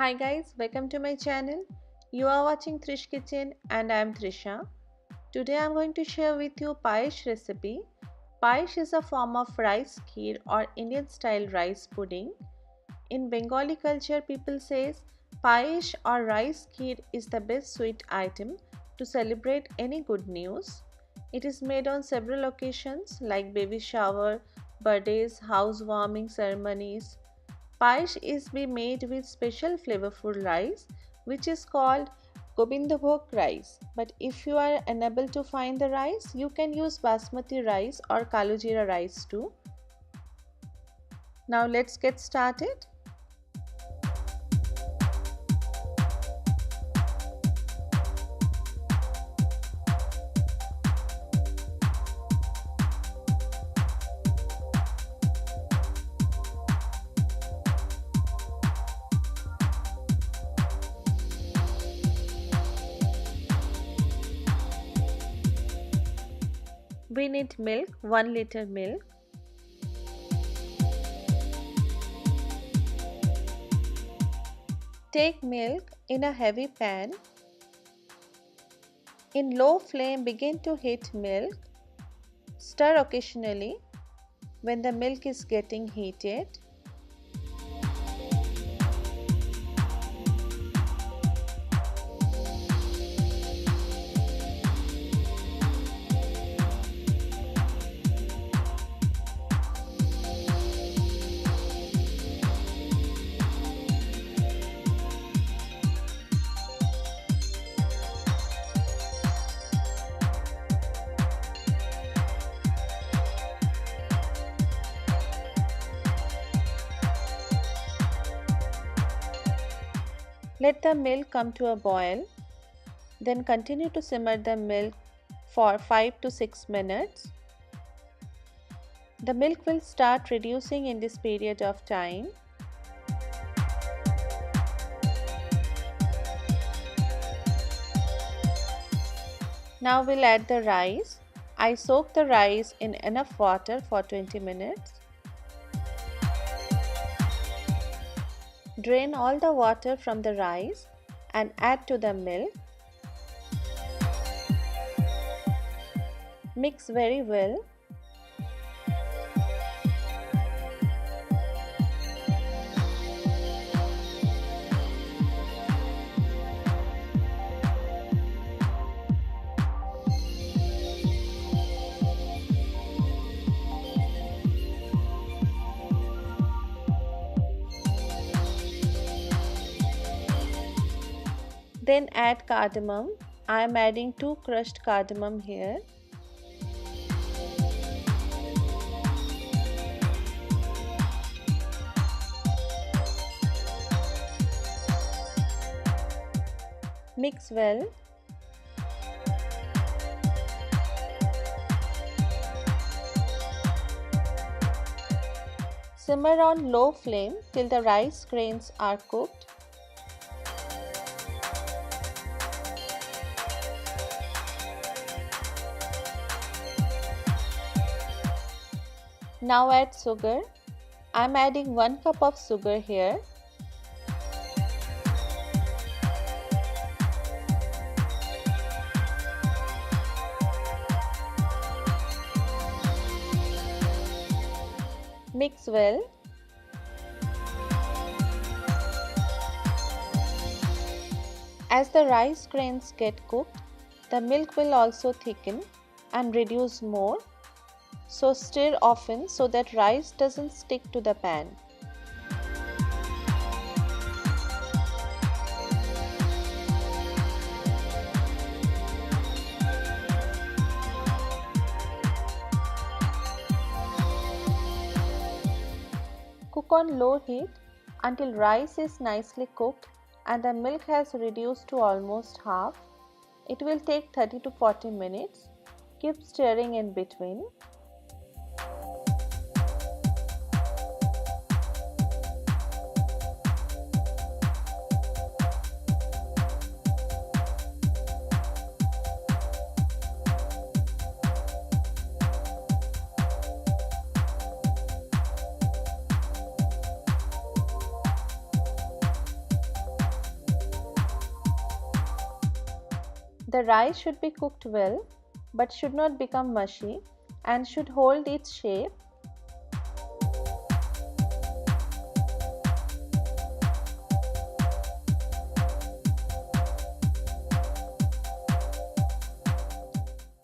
Hi guys, welcome to my channel. You are watching Trish Kitchen and I am Trisha. Today I am going to share with you Payesh recipe. Payesh is a form of rice kheer or Indian style rice pudding. In Bengali culture, people says Payesh or rice kheer is the best sweet item to celebrate any good news. It is made on several occasions like baby shower, birthdays, housewarming ceremonies. Payesh is be made with special flavorful rice which is called Gobindabhog rice. But if you are unable to find the rice, you can use basmati rice or kalujira rice too. Now let's get started. We need milk, 1 liter milk. Take milk in a heavy pan. In low flame begin to heat milk. Stir occasionally when the milk is getting heated. Let the milk come to a boil. Then continue to simmer the milk for 5 to 6 minutes. The milk will start reducing in this period of time. Now we'll add the rice. I soak the rice in enough water for 20 minutes. Drain all the water from the rice and add to the milk. Mix very well. Then add cardamom. I am adding 2 crushed cardamom here. Mix well. Simmer on low flame till the rice grains are cooked. Now add sugar. I am adding 1 cup of sugar here. Mix well. As the rice grains get cooked, the milk will also thicken and reduce more. So stir often so that rice doesn't stick to the pan. Cook on low heat until rice is nicely cooked and the milk has reduced to almost half. It will take 30 to 40 minutes. Keep stirring in between. The rice should be cooked well but should not become mushy and should hold its shape.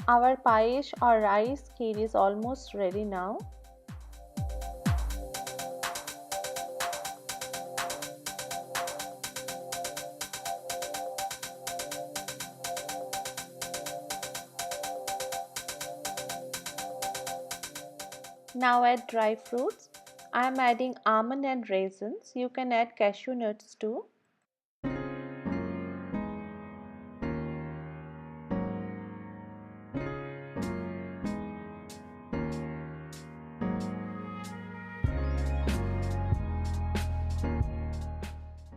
Our payesh or rice kheer is almost ready now. Now add dry fruits. I am adding almond and raisins. You can add cashew nuts too.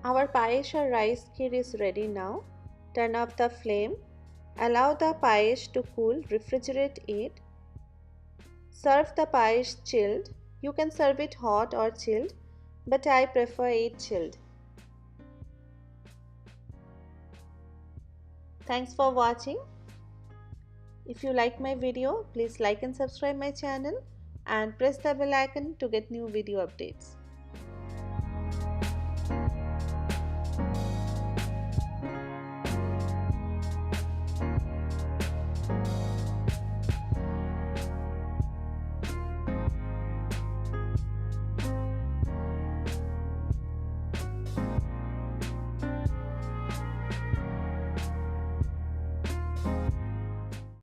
Our payesh or rice kheer is ready now. Turn off the flame. Allow the payesh to cool. Refrigerate it. Serve the payesh chilled. You can serve it hot or chilled, but I prefer it chilled. Thanks for watching. If you like my video, please like and subscribe my channel and press the bell icon to get new video updates.